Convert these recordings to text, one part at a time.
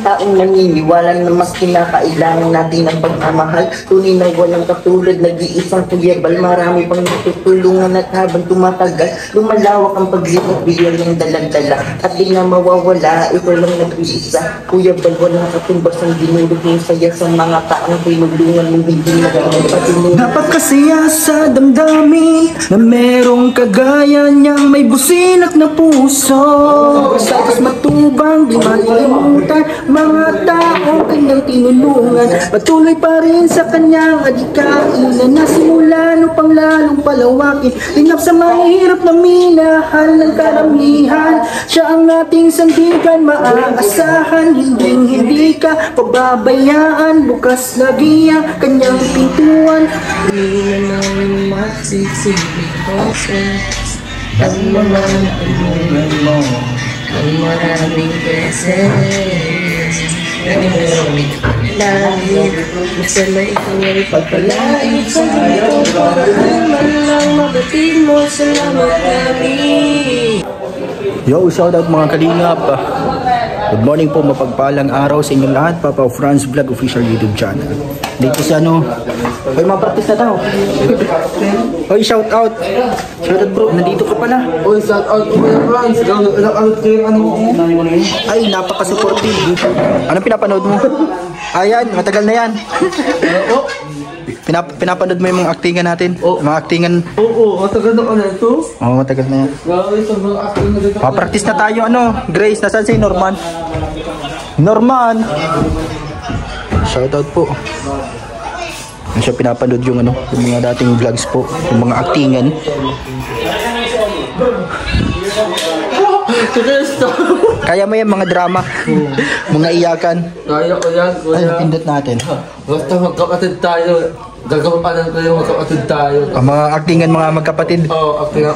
taong naniniwala na mas kinakailangan natin ng pagmamahal. Tunay na walang katulad, nag-iisang kuyabal. Marami pang natutulungan at habang tumatagal, lumalawak ang paglipat bigyan ng dalag-dala. At di nga mawawala, ito lang nag-iisa. Kuyabal, walang katumbas ang dinulog ng saya sa mga taong tinulungan mong hindi nagpapatuloy. Napakasaya sa damdamin na merong kagaya niyang may busilak na puso. Tapos matubang, di malilimutan mga taong kanyang tinulungan. Patuloy pa rin sa kanyang adikain na nasimula upang lalong palawakin. Linap sa mahirap na minahal ng karamihan. Siya ang ating sandigan, maaasahan. Hindi ka pababayaan, bukas lagi ang kanyang pintuan. Hindi na namin masisibig kasi ang mga natulungan mo ang maraming beses. Nanimulit langit, sana ikaw ay pagpalain sa ito. Man lang mabatid mo, salamat kami. Yo, shoutout mga kalingap. Good morning po, mapagpalang araw sa inyong lahat. Papa Franz Vlog Official YouTube channel. Dito sa Hoy, mapractice na tao. Hoy, shoutout. Shoutout bro, nandito ka pala. Oy, shout out ko mga Franz. Ay, napaka-supportive. Anong pinapanood mo? Ayan, matagal na yan. Pinapanood mo yung mga actingan natin? Mga actingan. Oo, matagal na ka na ito. Oo, matagal na yan. Papractice na tayo, Grace, nasaan si Norman? Norman! Shoutout po. Ano siya pinapanood yung mga dating vlogs po, yung mga actingan. Kaya mo yan mga drama, mga iyakan. Kaya ko yan, kuya. Ay, pindot natin. Basta magkapatid tayo. Gagampanan ko yung magkapatid tayo. Ang mga actingan mga magkapatid. Oo, actingan.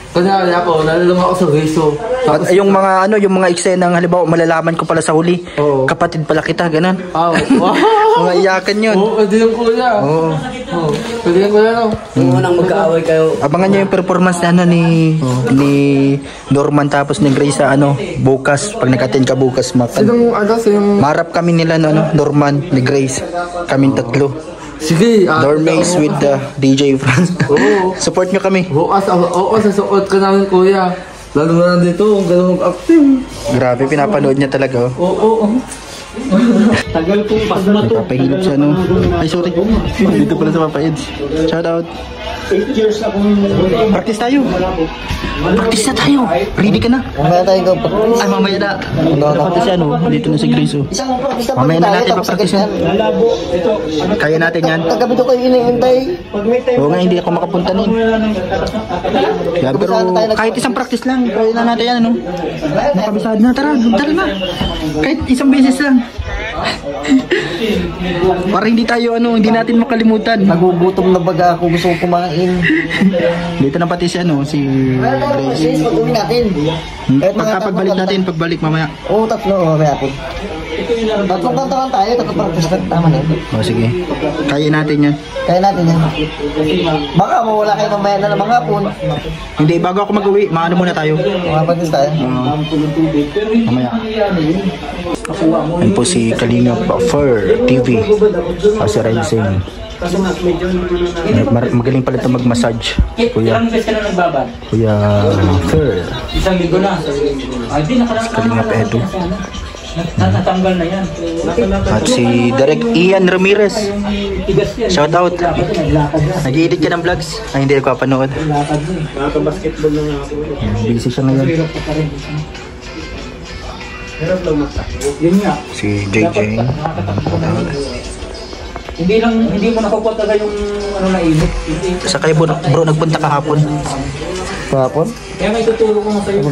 Kunyari ako, nalulung ako sa Riso. At yung mga yung mga eksenang halimbawa malalaman ko pala sa huli, kapatid pala kita, ganun. Wow. Mga iyakan yun. Oo, pwede yung kuya. Oo. Pwede yung kuya, no? Unang mag-aaway kayo. Abangan nyo yung performance na ni Norman tapos ni Grace sa bukas. Pag nag-attend ka bukas, Sinong marap kami nila Norman, ni Grace. Kaming tatlo. Sige. Dormace with the DJ Franz. Oo. Support nyo kami. Oo, sasuot ka namin, kuya. Lalo na dito, kung gano'n mag-acting. Grabe, pinapanood niya talaga. Oo. Tagal po pas mato. Papahilap siya Ay, sorry. Dito pala sa Papa Eds. Shout out. 8 years na kung Practice tayo. Practice na tayo. Ready ka na? Mamaya tayo ka practice. Ay, mamaya na. Practice yan, Dito na si Grace, Isang practice na Mamaya na natin tapos pa-practice yan. malabo. Ito, Kaya natin yan. Kagabi ko kayo inihintay. pag may time. Oo nga, hindi ako makapunta nun. Yeah, pero kahit isang practice lang, kaya na natin yan, Nakabisado na, tara na. Kahit isang beses lang. Para hindi tayo, hindi natin makalimutan. Nagugutom na baga ako, gusto ko kumain. Dito na pati si Grace. Pag-uwi natin. Pagbalik natin, pagbalik mamaya. Oo, tatlo. Mamaya natin. Tatlong kantahan tayo, tatlong practice na. Tama na yun. O sige, kaya natin yan. Kaya natin yan. Baka mawala kayo mamaya na ng mga hapon. Hindi, bago ako mag-uwi, maano muna tayo. Practice tayo. Mamaya. Yan po si Kalinga Fur TV. Si Rensing. Magaling pala ito mag-massage. Kuya Fur. Isang linggo na. Ay, di Kalinga Edo. natatanggal na yan. At si Direk Ian Ramirez. Shout out. Nag-i-edit ka ng vlogs? Ay, hindi ako papanood. Nakaka-basketball na nga ako. Busy siya ngayon. Yun nga. Si JJ. Hindi mo nakukuha talaga yung na init. Sa kayo bro, nagpunta kahapon. Kahapon? Kaya may tuturo ko nga sa'yo.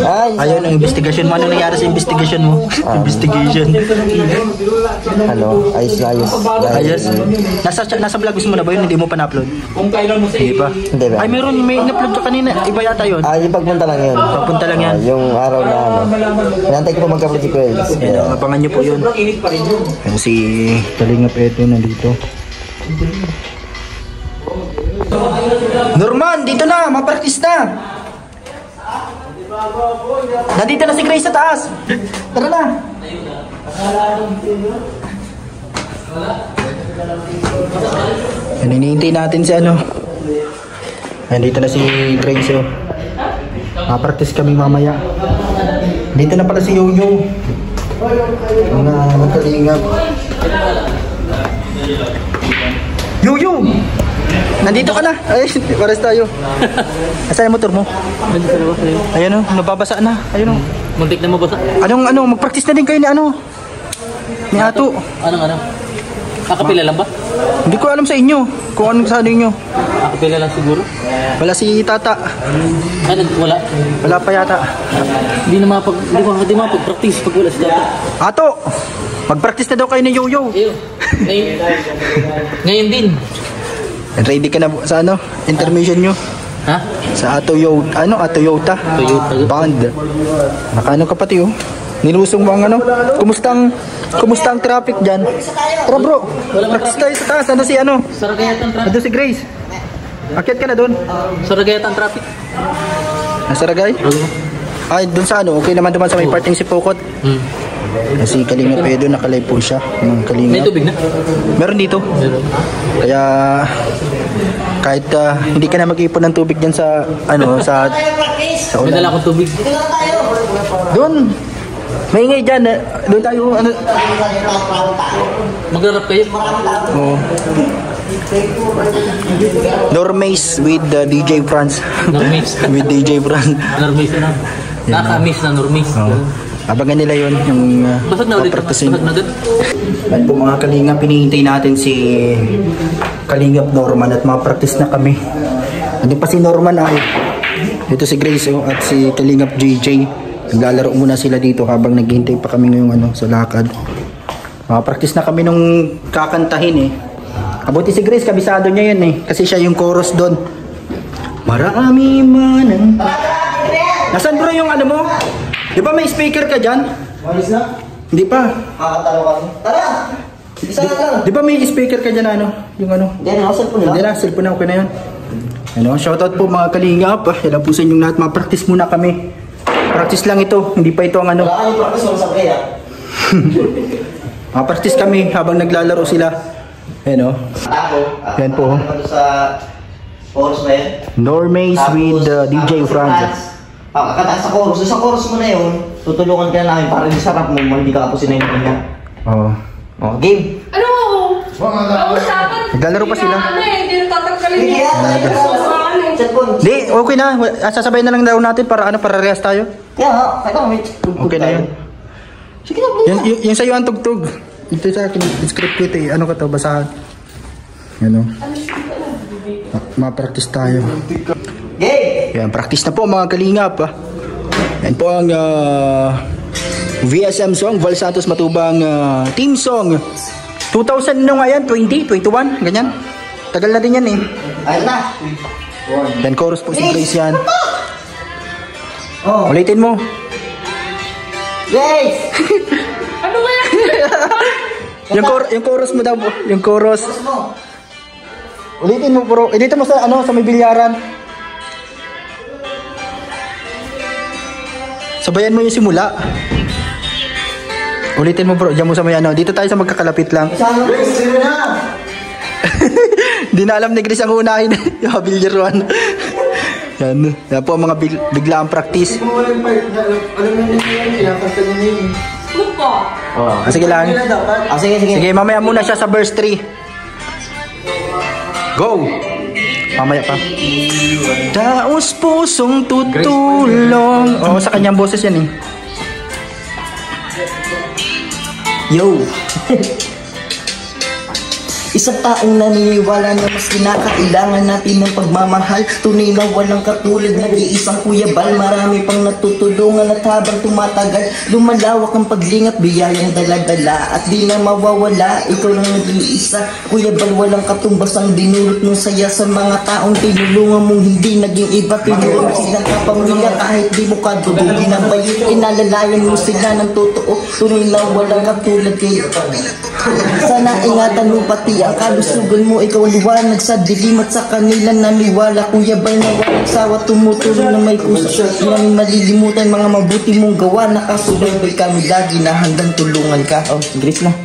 Ay, Ayaw ng investigation mo. Ano nangyari sa investigation mo? Investigation. ayos. Ayos. Nasa vlogs mo na ba yun? Hindi mo pa na-upload? Kung kailan mo sa Hindi pa. Hindi ba? Ay, may in-upload ka kanina. Iba yata yun. Yung pagpunta lang yun. Pagpunta lang yan. Yung araw na Nantay ko pa magka-upload si Quells. Abangan nyo po yun. init pa rin yun. Yan si Kalinga Edo nandito. Norman, dito na! Mapractice na! Nandito na si Grace sa taas. Tara na. Hinihintay natin si ano. Nandito na si Grace. Oh. Practice kami mamaya. Dito na pala si Yoyo. Mga magkalingap. Yoyo! Nandito ka na. Ay, pares tayo. Asan yung motor mo? Nandito na ba sa'yo? Ayun o, nababasa na. Ayun o. Muntik na mabasa. Mag-practice na din kayo ni ano. Ni Ato. Anong? Akapila lang ba? Hindi ko alam sa inyo. Kung anong sa inyo. Akapila lang siguro. Wala si Tata. Wala. Wala pa yata. Hindi mapag-practice pag wala si Tata. Ato! Mag-practice na daw kayo ni Yoyo. Ngayon din. Ready ka na sa ano? Intermission nyo? Ha? Sa Toyota. Toyota Band. Nakano ka pati oh. Nilusong mo ang ano? Kumusta ang traffic dyan? Tara bro. Practice tayo sa taas. Ano si ano? Saragayatan traffic. Ano si Grace? Akyat ka na doon. Saragayatan traffic. Nasa Ragay? Ay, doon sa ano? Okay naman sa may parting si Pokot. Kasi Kalingap Pedro nakalive po siya. May tubig na? Meron dito. Kaya kahit hindi ka na mag-ipon ng tubig diyan sa ano sa May dala akong tubig. doon. Maingay diyan. Doon tayo ano. Magrarap kayo? Oh. Normace with DJ Franz. Normace. With DJ Franz. Normace na. Nakaka-miss na Normace. Abangan nila yon yung Basag na ulit. practicing. Basag na ulit. At po mga Kalingap, pinihintay natin si Kalingap Norman at mga-practice na kami. Andun pa si Norman ay. Dito si Grace at si Kalingap JJ. Naglalaro muna sila dito habang naghihintay pa kami ngayong sa lakad. Mga-practice na kami nung kakantahin eh. Abuti si Grace, kabisado niya yun eh. Kasi siya yung chorus doon. Marami man ang... Nasaan bro yung ano mo? Di ba may speaker ka dyan? Malis na? Hindi pa. Makakatalo ka. Tara! Isa na lang. Di ba may speaker ka dyan ano? Yung ano? Hindi na, cellphone Hindi lang. na, cellphone na okay na yun. Ano, shoutout po mga Kalingap. Yan po sa inyong lahat. Mga-practice muna kami. Practice lang ito. Hindi pa ito ang ano. Wala ka yung practice mo sa kaya. Mga-practice kami habang naglalaro sila. Ayan o. Ako. Yan po. Ano sa chorus na yun? Normace with DJ Franz. Kakanta sa chorus. Sa chorus mo na yun, tutulungan ka na namin para di sarap mo, hindi ka kapusin na yung ganyan. Oo. Oh, game. Ano? Usapan. Naglalaro pa sila. Hindi na tatanggalin Hindi niya. yan. Cellphone. Hindi, okay na. Sasabay na lang daw natin para para rehas tayo. Yeah, kaya may Okay na yun. Sige na, please. Yung sa'yo ang tugtog. Ito sa akin, script ko ito eh. Ano ka to, basahan. Yan o. Ma-practice tayo. Game. Yan, practice na po mga Kalingap. Yan po ang VSM song, Val Santos Matubang team song. 2000 ano nga yan? 20? 21? Ganyan? Tagal na din yan eh. Ayun na. Then chorus po si Grace yan. Oh. Ulitin mo. Grace! Ano ba yan? Yung chorus mo daw po. Yung chorus. Chorus mo. Ulitin mo bro. Dito mo sa ano, sa may bilyaran. Sabayan mo yung simula. Ulitin mo bro. Diyan mo sa may ano. Dito tayo sa magkakalapit lang. Saan Grace? Sino na? Di na alam ni Grace ang unahin. Yung bilyaruan. Yan. Yan po ang mga biglaang practice. Ano po? Sige lang. Sige, sige. Sige, mamaya muna siya sa verse 3. Go! Mamaya pa. Taos pusong tutulong. Oo, sa kanyang boses yan eh. Yo! Isang taong naniniwala na mas kinakailangan natin ng pagmamahal. Tunay na walang katulad, nag-iisang Kuya Bal. Marami pang natutulungan at habang tumatagal, lumalawak ang paglingap, biyayang dala-dala at di na mawawala. Ikaw lang nag-iisa, Kuya Bal, walang katumbas ang dinulot mong saya sa mga taong tinulungan mong hindi naging iba. Tinulong silang kapamilya kahit di mo kadudugin ang bayo. Inalalayan mo sila ng totoo, tunay na walang katulad kayo. Sana ingatan mo pati ang kalusugan mo, ikaw ang liwanag sa dilim at sa kanila naniwala. Kuya Bal na walang sawa, tumutulong na may puso. Di namin malilimutan mga mabuti mong gawa. Nakasubaybay kami lagi na handang tulungan ka. Oh, Grace na.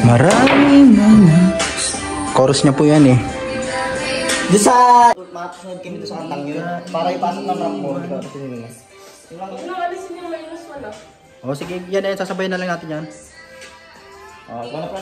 Maraming chorus niya po yan eh. Doon sa... Makasunod kami doon sa kantang yun. Para ipasok ng rap mo. Ano, alisin yung minus wala. Oh, sige, yan eh, sasabayan na lang natin yan. Wala pa.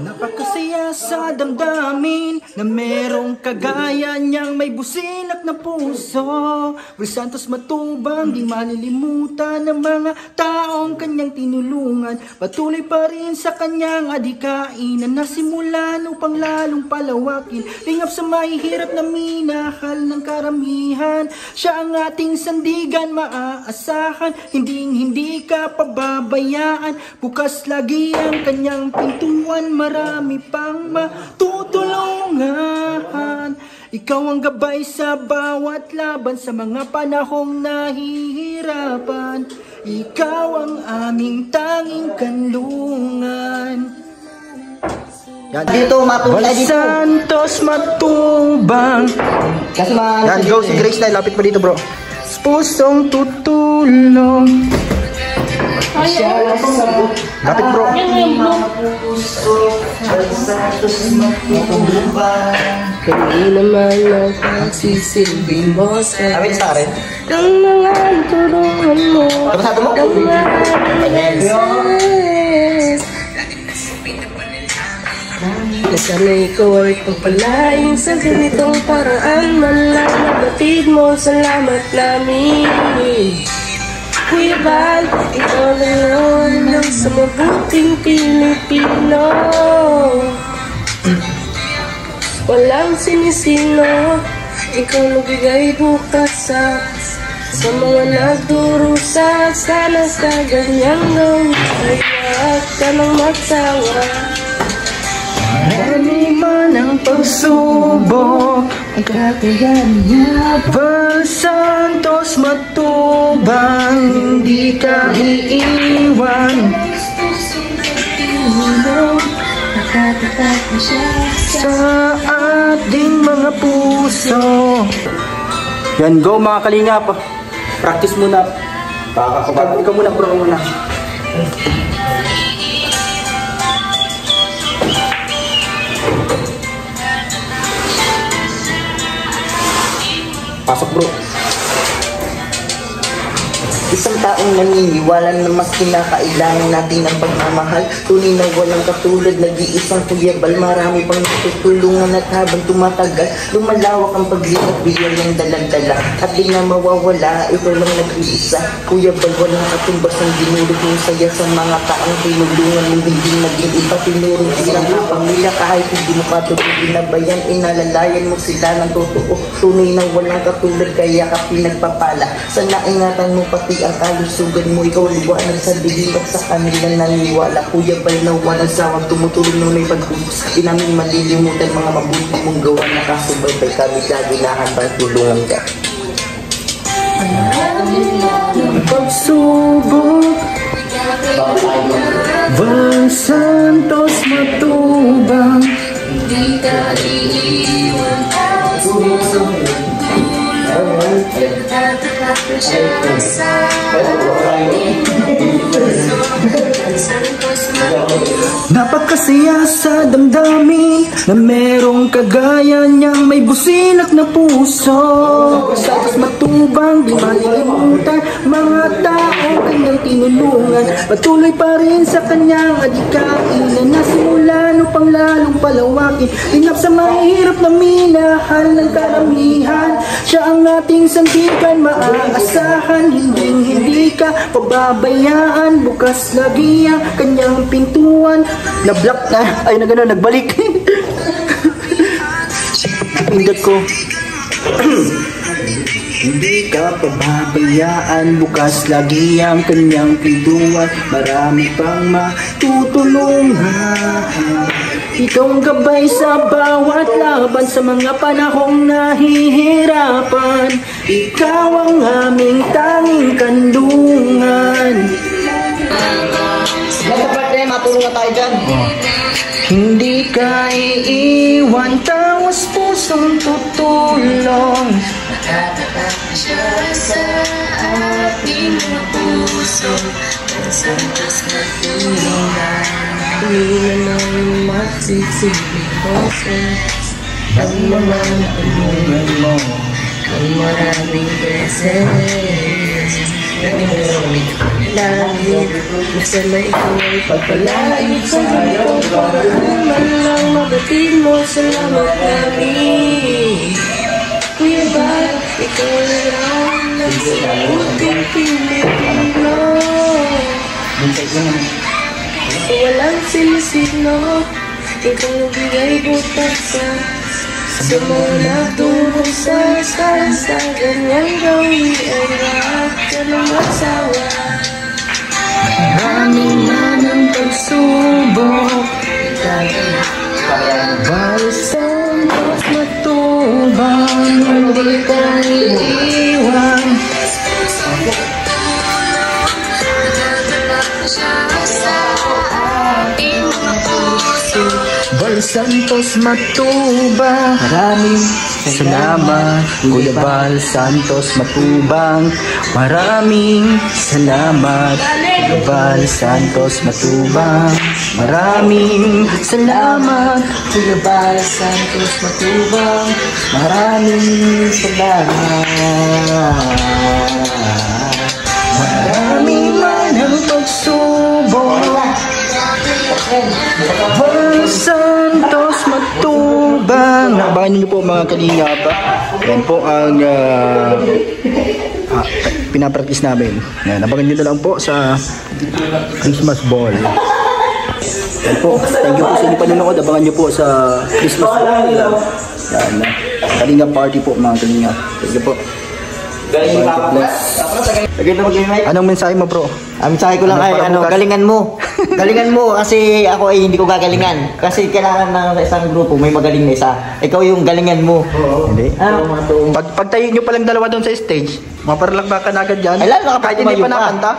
Napakasaya sa damdamin na merong kagaya niyang may busilak na puso. Will Santos Matubang, di malilimutan ng mga taong kanyang tinulungan. Patuloy pa rin sa kanyang adhikain na nasimulan upang lalong palawakin. Lingap sa mahihirap na minahal ng karamihan. Siya ang ating sandigan, maaasahan. Hindi ka pababayaan. Bukas lagi ang kanyang pintuan, marami pang matutulungan. Ikaw ang gabay sa bawat laban, sa mga panahong nahihirapan. Ikaw ang aming tanging kanlungan. Yan, dito, matulay dito. Santos Matubang. Kasi Yan, go si Grace na, lapit mo dito bro. Pusong tutulong. Lapit bro. Kami naman ang pagsisilbing boss. Awit sa akin. Ang mga tulungan mo. Kapasado mo? Sana ikaw ay pagpalain sa ganitong paraan. Malalabatid mo, salamat namin. Kuya Bal, ikaw na yun sa mabuting Pilipino. Walang sinisino, ikaw nagbigay bukas sa mga nagdurusa. Sana sa ganyang gawin, kaya't ka nang magsawa. Marami man ang pagsubok, ang kakayahan niya. Val Santos Matubang, hindi ka iiwan. Sa ating mga puso. Yan, go mga kalingap. Practice muna. Ikaw muna bro muna. Pasok bro. Isang taong naniniwala na mas kinakailangan natin ang pagmamahal. Tunay na walang katulad, nag-iisang Kuya Bal. Marami pang natutulungan at habang tumatagal, lumalawak ang paglipat, bigyan ng daladala. At di na mawawala, ito lang nag-iisa. Kuya Bal, walang katumbas ang dinulog ng saya sa mga taong tinulungan. Hindi naging iba, tinurong silang kapamilya. Kahit hindi mo katuloy binabayan, inalalayan mo sila ng totoo. Tunay na walang katulad, kaya ka pinagpapala. Sana ingatan mo pati ang kalusugan mo, ikaw liwanag sa dilim at sa kanila naniwala. Kuya Bal na walang sawang tumutulong na may pagtubos. Di namin malilimutan mga mabuti mong gawa. Nakasubaybay kami lagi na handang tulungan ka. Pagsubok, Val Santos Matubang, Hindi ka iiwan at sumusunod. Nagtatakap na siya sa akin. Santos Matubang. napakasaya sa damdamin na merong kagaya niyang may busilak na puso. Santos Matubang, di malilimutan mga taong kanyang tinulungan. Patuloy pa rin sa kanyang adhikain na nasimulan upang lalong palawakin. Lingap sa mahirap na minahal ng karamihan. Siya ang ating sandigan, maaasahan. Hindi ka pababayaan. Bukas lagi ang kanyang pintuan. Na-block na. Ay, na gano'n, nagbalik. Pindot ko. Hindi ka pababayaan. Bukas lagi ang kanyang pintuan. Marami pang matutulungan. Ikaw ang gabay sa bawat laban, sa mga panahong nahihirapan. Ikaw ang aming tanging kanlungan. Sa birthday, matulog ka iiwan, tawas pusong tutulong. Nakatatak na siya sa ating mga puso, santos na tulungan. Hindi na nang magsisibig puso ang mga natulungan mo. Ang maraming beses naninamig langit na sana ikaw ay pagpalain sa ito. Naman lang mabatid mo, salamat namin. Kuya ba, ikaw na lang nagsabuting Pilipino. Walang sinisino, ikaw nagbigay butas sa mga nagturo sa ganyang gawin ay lahat ka ng masawa. Maraming na ng pagsubok, balsam at matubang, hindi ka iiwan. Nakatatak na siya sa ating mga puso, Santos Matubang, maraming salamat. Kuya Bal Santos Matubang, maraming salamat. Kuya Bal Santos Matubang, maraming salamat. Kuya Bal Santos Matubang, maraming salamat. Maraming man ang pagsubok, Bal Santos Matubang. Abangan niyo po mga kalingap. Yan po ang pinapractice namin. Yan, abangan niyo na lang po sa Christmas Ball. Yan po. Thank you po sa inyong panonood. Abangan niyo po sa Christmas Ball. Yan. Kalingap party po mga kalingap. Thank you po. Anong mensahe mo, bro? Ang mensahe ko lang ay galingan mo. Galingan mo kasi ako ay hindi ko gagalingan. Kasi kailangan ng isang grupo may magaling na isa. Ikaw yung galingan mo. Hindi. Pagtayo nyo palang dalawa doon sa stage, maparalakbakan agad dyan. Ay, lalo ka kahit hindi pa tumayo ka. nakanta.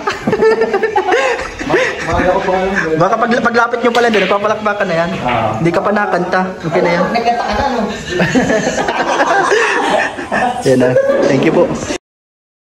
Baka paglapit nyo pala doon, nagpapalakbakan na yan. Hindi ka pa nakanta. Okay na yan. Nagkanta ka na, no? Yan na. Thank you po.